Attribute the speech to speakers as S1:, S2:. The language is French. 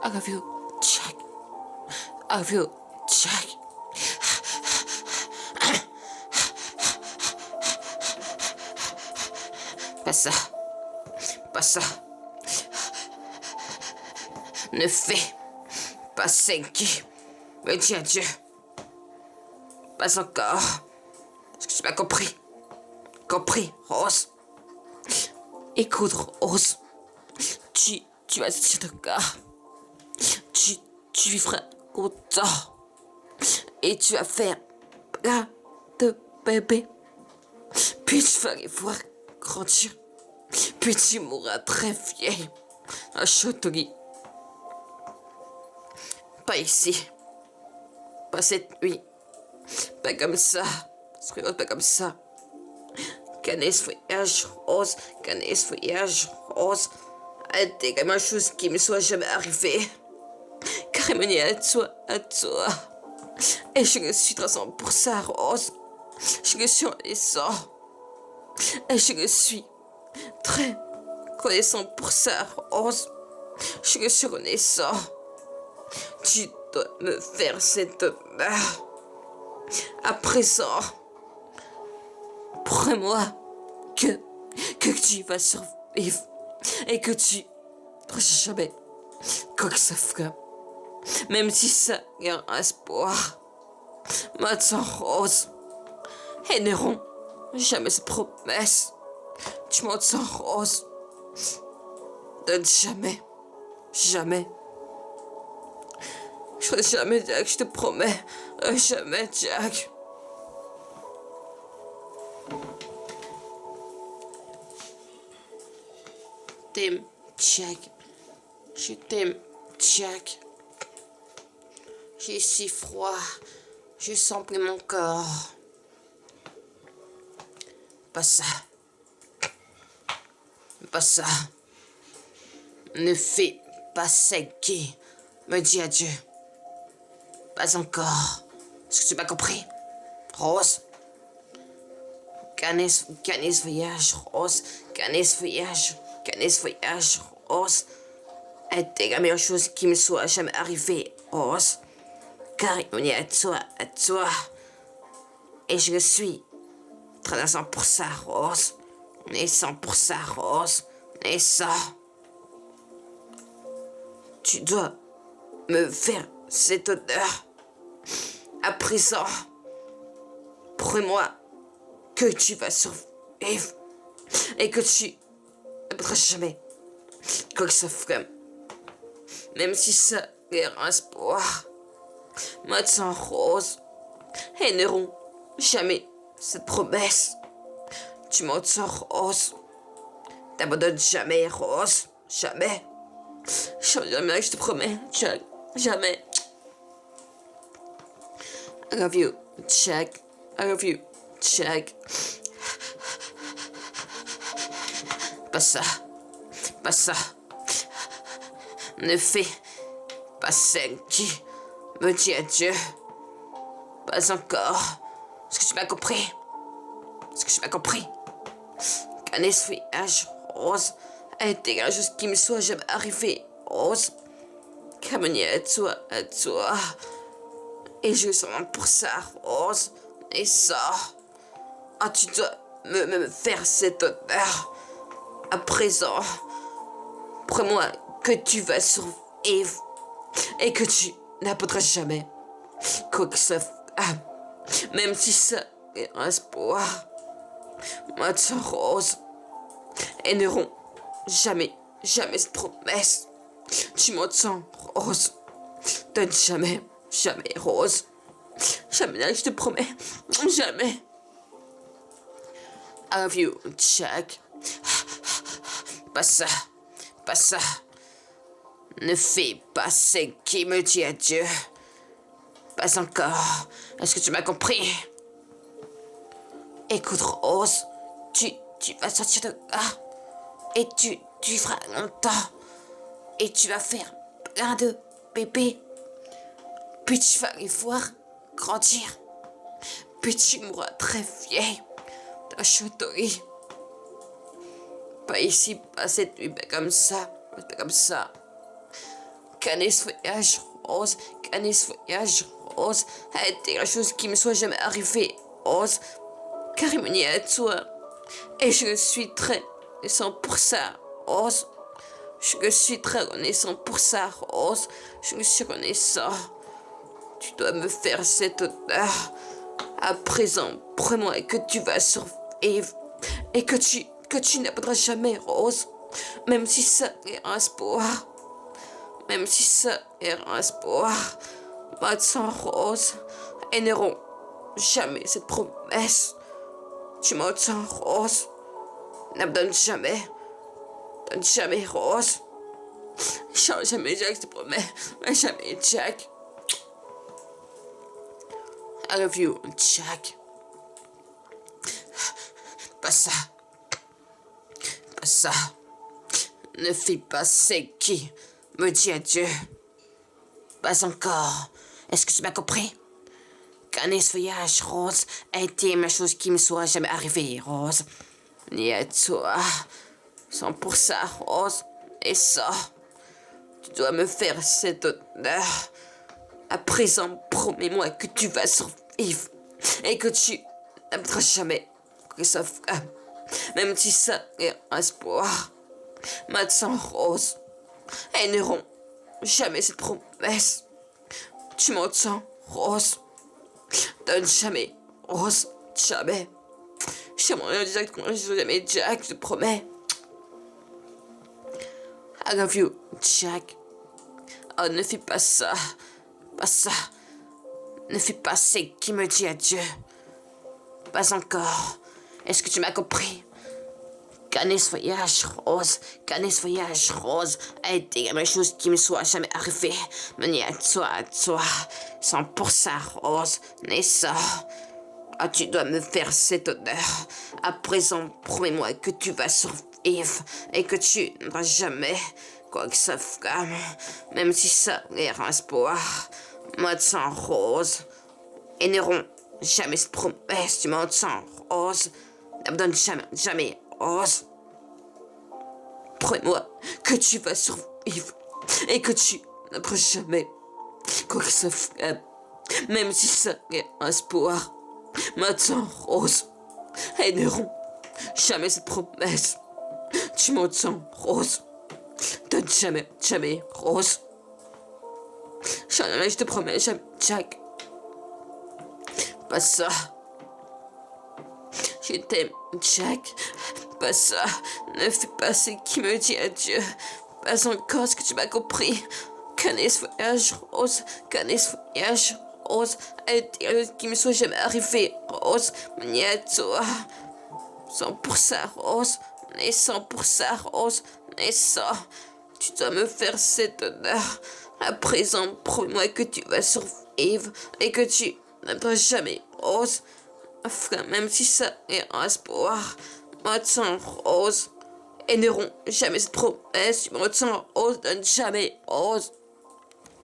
S1: I love you, Jack. I love you, Jack. Pas ça. Pas ça. Ne fais pas ce qui me dit adieu. Pas encore. Est-ce que tu m'as compris? Compris, Rose? Écoute, Rose. Tu vas sortir de corps. Tu vivras content. Et tu vas faire plein de bébés. Puis tu vas les voir grandir. Puis tu mourras très vieille. À Châteauguay. Pas ici. Pas cette nuit. Pas comme ça. Pas comme ça. Canis voyage rose. Canis voyage rose. C'était comme une chose qui me soit jamais arrivée. Carrément à toi, à toi. Et je le suis 300 pour ça, Rose. Je le suis reconnaissant. Et je le suis très reconnaissant pour ça, Rose. Je le suis reconnaissant. Tu dois me faire cette honneur. À présent, promets-moi que tu vas survivre et que tu ne jamais quoi que ça fera. Même si ça y a un espoir. Maintenant, Rose, elles n'auront jamais cette promesse. Tu m'entends, Rose? Donne jamais, jamais. Jamais, Jack, je te promets. Jamais, Jack. T'aimes, Jack. Je t'aime, Jack. J'ai si froid. Je sens plus mon corps. Pas ça. Pas ça. Ne fais pas ce qui me dit adieu. Pas encore. Est-ce que tu m'as compris? Rose? Canis voyage, Rose. Canis voyage. Canis voyage, Rose. Était la meilleure chose qui me soit jamais arrivée, Rose. Car on est à toi. Et je le suis. 300 pour ça, Rose. On est 100 pour ça, Rose. On est 100. Tu dois me faire cet honneur. À présent, promets-moi que tu vas survivre et que tu ne perdras jamais quoi que ça ferait. Même si ça est un espoir. Maintenant, Rose, elles n'auront jamais cette promesse. Tu m'entends, Rose? T'abandonnes jamais, Rose. Jamais. Jamais, je te promets, Jack. Jamais. I love you, Jack. I love you, Jack. Pas ça. Pas ça. Ne fais pas celle qui me dit adieu. Pas encore. Est-ce que tu m'as compris? Est-ce que tu m'as compris? Canis voyage, Rose. A été quelque chose qui me soit jamais arrivé, Rose. Camonier à toi, à toi. Et je sens pour ça, Rose. Et ça. Ah, tu dois me faire cet honneur. À présent, promets-moi que tu vas survivre. Et que tu n'abandonneras jamais. Quoi que ça... même si ça est un espoir. Maintenant, Rose. Elles n'auront jamais cette promesse. Tu m'entends, Rose? Donne jamais, Rose. Jamais, je te promets. Jamais. I love you, Jack. Pas ça. Pas ça. Ne fais pas ce qui me dit adieu. Pas encore. Est-ce que tu m'as compris? Écoute, Rose. Tu vas sortir de là. Et tu feras longtemps. Et tu vas faire plein de bébés. Puis tu vas les voir grandir. Puis tu mourras très vieille dans Châteauguay. Pas ici, pas cette nuit, pas comme ça. Pas comme ça. Qu'un voyage rose, qu'un voyage rose a été la chose qui me soit jamais arrivée, Rose, car il me nie à toi. Et je suis très reconnaissant pour ça, Rose. Je suis très reconnaissant pour ça, Rose. Je suis reconnaissant. Tu dois me faire cet honneur. À présent, prends-moi que tu vas survivre et que tu n'appelleras jamais, Rose. Même si ça est un espoir. Même si ça est un espoir. Médecin Rose et n'auront jamais cette promesse. Tu m'entends, Rose? N'abandonne jamais. Donne jamais, Rose. Change jamais, Jack, je te promets. Mais jamais, Jack. I love you, Jack. Pas ça. Pas ça. Ne fais pas ce qui me dit adieu. Pas encore. Est-ce que tu m'as compris? Qu'un voyage, Rose, a été la chose qui me soit jamais arrivée, Rose. Ni à toi. Sans pour ça, Rose. Et ça, tu dois me faire cet honneur. À présent, promets-moi que tu vas survivre. Et que tu n'aimeras jamais que ça femme. Même si ça est un espoir. Médecin Rose. Elles n'auront jamais cette promesse. Tu m'entends, Rose? Donne jamais, Rose, jamais. J'aimerais Jack, jamais Jack, je te promets. I love you, Jack. Oh, ne fais pas ça. Pas ça. Ne fais pas ce qui me dit adieu. Pas encore. Est-ce que tu m'as compris? Qu'un voyage rose, a été la même chose qui me soit jamais arrivée. Mais ni à toi, 100% rose, n'est ça. Ah, tu dois me faire cet honneur. À présent, promets-moi que tu vas survivre et que tu n'auras jamais quoi que ça flamme, même si ça est un espoir. Médecin Rose, et n'auront jamais cette promesse, tu m'entends, Rose? N'abandonne jamais, Rose. Promets-moi que tu vas survivre et que tu n'auras jamais quoi que ça flamme, même si ça est un espoir. Médecin Rose, et n'auront jamais cette promesse. Tu m'entends, Rose? Donne jamais, Rose. Je te promets, jamais, Jack. Pas ça. Je t'aime, Jack. Pas ça. Ne fais pas ce qui me dit adieu. Pas encore ce que tu m'as compris. Qu'un voyage rose. Qu'un voyage rose a été ce qui me soit jamais arrivé. Rose, ni à toi. 100% rose. Mais 100% rose. Mais ça. Tu dois me faire cet honneur. À présent, promets-moi que tu vas survivre et que tu n'aimeras jamais, Rose. Enfin, même si ça est un espoir, médecin Rose. Et n'auront jamais cette promesse. Tu m'entends, Rose, donne jamais, Rose.